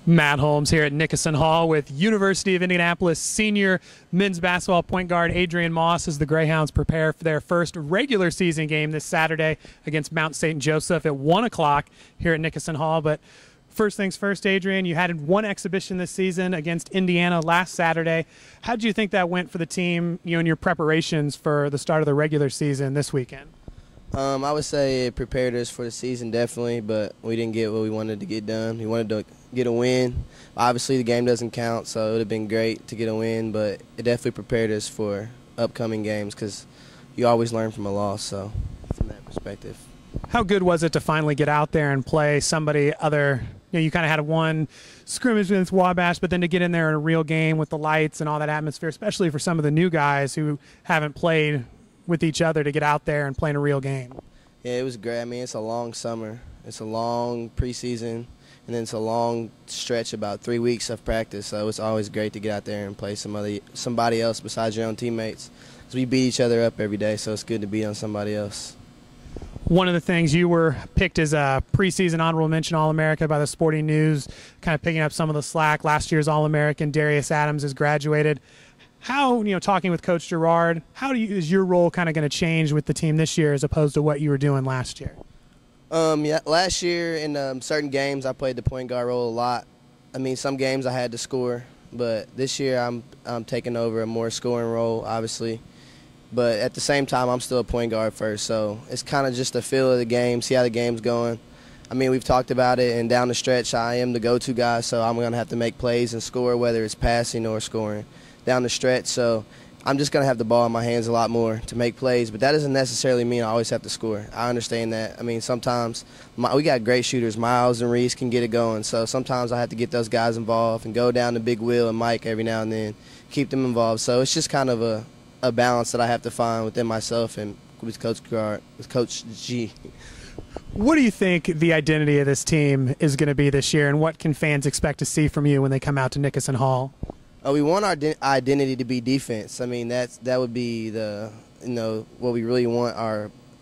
Matt Holmes here at Nickerson Hall with University of Indianapolis senior men's basketball point guard Adrian Moss as the Greyhounds prepare for their first regular season game this Saturday against Mount St. Joseph at 1 o'clock here at Nickerson Hall. But first things first, Adrian, you had one exhibition this season against Indiana last Saturday. How did you think that went for the team, in your preparations for the start of the regular season this weekend? I would say it prepared us for the season, definitely, but we didn't get what we wanted to get done. We wanted to get a win. Obviously, the game doesn't count, so it would have been great to get a win, but it definitely prepared us for upcoming games because you always learn from a loss, so from that perspective. How good was it to finally get out there and play somebody other? You kind of had one scrimmage against Wabash, but then to get in there in a real game with the lights and all that atmosphere, especially for some of the new guys who haven't played with each other, to get out there and play in a real game. Yeah, it was great. I mean, it's a long summer. It's a long preseason, and then it's a long stretch, about 3 weeks of practice. So it's always great to get out there and play somebody else besides your own teammates. So we beat each other up every day, so it's good to beat on somebody else. One of the things, you were picked as a preseason honorable mention All-America by the Sporting News, kind of picking up some of the slack. Last year's All-American Darius Adams has graduated. How, talking with Coach Gerard, is your role kind of going to change with the team this year as opposed to what you were doing last year? Yeah, last year in certain games I played the point guard role a lot. I mean, some games I had to score, but this year I'm taking over a more scoring role, obviously. But at the same time, I'm still a point guard first, so it's kind of just a feel of the game, see how the game's going. I mean, we've talked about it, and down the stretch, I am the go-to guy, so I'm going to have to make plays and score, whether it's passing or scoring down the stretch. So I'm just going to have the ball in my hands a lot more to make plays, but that doesn't necessarily mean I always have to score. I understand that. I mean, sometimes we got great shooters. Miles and Reese can get it going, so sometimes I have to get those guys involved and go down to Big Will and Mike every now and then, keep them involved. So it's just kind of a balance that I have to find within myself and with Coach G. What do you think the identity of this team is going to be this year, and what can fans expect to see from you when they come out to Nickerson Hall? We want our identity to be defense. I mean, that would be what we really want,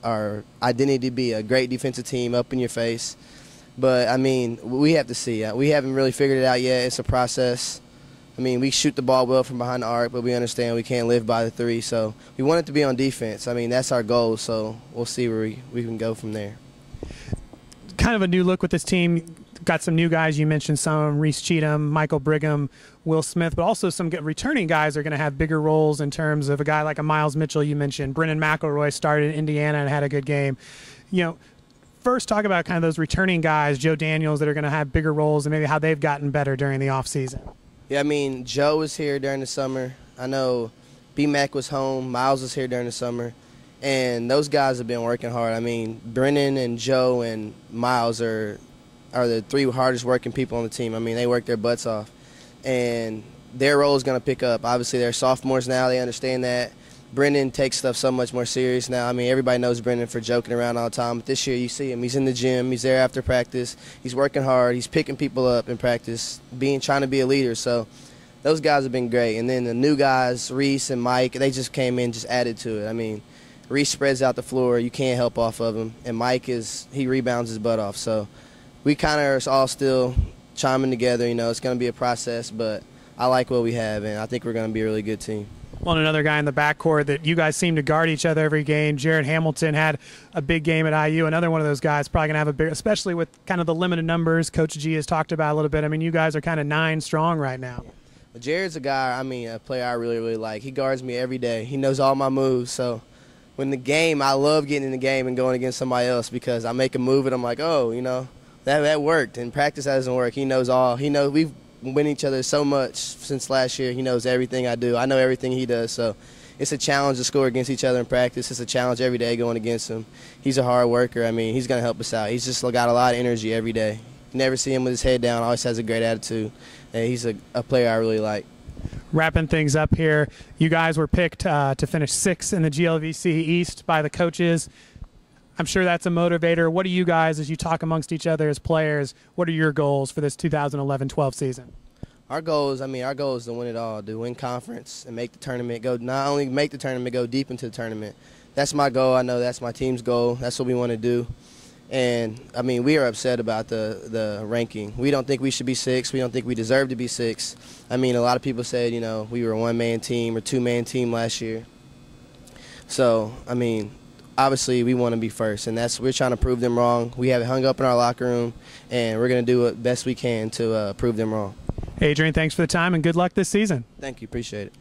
our identity to be a great defensive team, up in your face. But I mean, we have to see. We haven't really figured it out yet. It's a process. I mean, we shoot the ball well from behind the arc, but we understand we can't live by the three. So we want it to be on defense. I mean, that's our goal. So we'll see where we can go from there. Kind of a new look with this team. Got some new guys. You mentioned some: Reese Cheatham, Michael Brigham, Will Smith, but also some returning guys are going to have bigger roles in terms of a guy like a Miles Mitchell. You mentioned Brennan McElroy started in Indiana and had a good game. First talk about kind of those returning guys, Joe Daniels, that are going to have bigger roles and maybe how they've gotten better during the offseason. Yeah, I mean, Joe was here during the summer. I know B-Mac was home. Miles was here during the summer. And those guys have been working hard. I mean, Brennan and Joe and Miles are the three hardest working people on the team. I mean, they work their butts off. And their role is going to pick up. Obviously, they're sophomores now. They understand that. Brennan takes stuff so much more serious now. I mean, everybody knows Brennan for joking around all the time. But this year, you see him. He's in the gym. He's there after practice. He's working hard. He's picking people up in practice, trying to be a leader. So those guys have been great. And then the new guys, Reese and Mike, they just came in, just added to it. I mean, Reese spreads out the floor. You can't help off of him. And Mike, he rebounds his butt off. So we kind of are all still chiming together. It's going to be a process, but I like what we have, and I think we're going to be a really good team. Well, another guy in the backcourt that you guys seem to guard each other every game, Jared Hamilton, had a big game at IU. Another one of those guys probably going to have a big, especially with kind of the limited numbers Coach G has talked about a little bit. I mean, you guys are kind of 9 strong right now. Well, Jared's a guy, a player I really, really like. He guards me every day. He knows all my moves, so when the game, I love getting in the game and going against somebody else because I make a move and I'm like, oh, that worked. In practice, that doesn't work. He knows all. We've been each other so much since last year. He knows everything I do. I know everything he does. So it's a challenge to score against each other in practice. It's a challenge every day going against him. He's a hard worker. I mean, he's going to help us out. He's just got a lot of energy every day. You never see him with his head down. Always has a great attitude. And he's a player I really like. Wrapping things up here, you guys were picked to finish 6th in the GLVC East by the coaches. I'm sure that's a motivator. What do you guys, as you talk amongst each other as players, what are your goals for this 2011-12 season? Our goal is to win it all, to win conference and make the tournament, not only make the tournament, go deep into the tournament. That's my goal. I know that's my team's goal. That's what we want to do. And, I mean, we are upset about the ranking. We don't think we should be 6. We don't think we deserve to be 6. I mean, a lot of people said, you know, we were a one-man team or two-man team last year. So, I mean, obviously we want to be first, and we're trying to prove them wrong. We have it hung up in our locker room, and we're going to do what best we can to prove them wrong. Adrian, thanks for the time, and good luck this season. Thank you. Appreciate it.